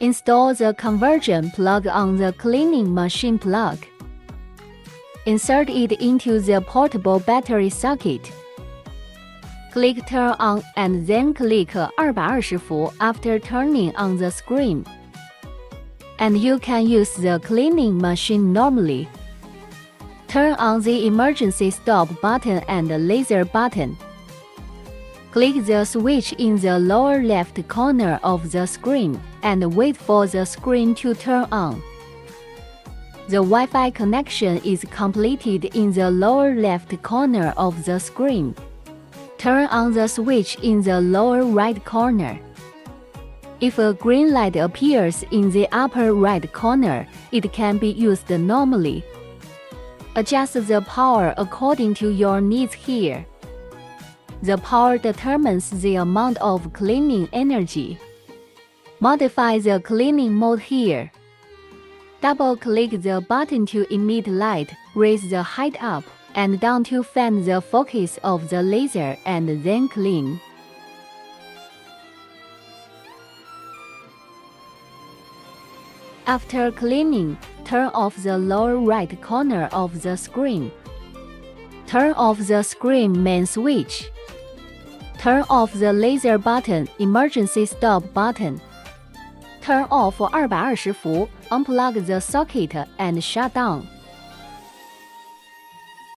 Install the conversion plug on the cleaning machine plug. Insert it into the portable battery socket. Click Turn on and then click 220 伏 after turning on the screen. And you can use the cleaning machine normally. Turn on the emergency stop button and laser button. Click the switch in the lower left corner of the screen and wait for the screen to turn on. The Wi-Fi connection is completed in the lower left corner of the screen. Turn on the switch in the lower right corner. If a green light appears in the upper right corner, it can be used normally. Adjust the power according to your needs here. The power determines the amount of cleaning energy. Modify the cleaning mode here. Double-click the button to emit light, raise the height up and down to find the focus of the laser and then clean. After cleaning, turn off the lower right corner of the screen. Turn off the screen main switch. Turn off the laser button, emergency stop button. Turn off 220伏, unplug the socket and shut down.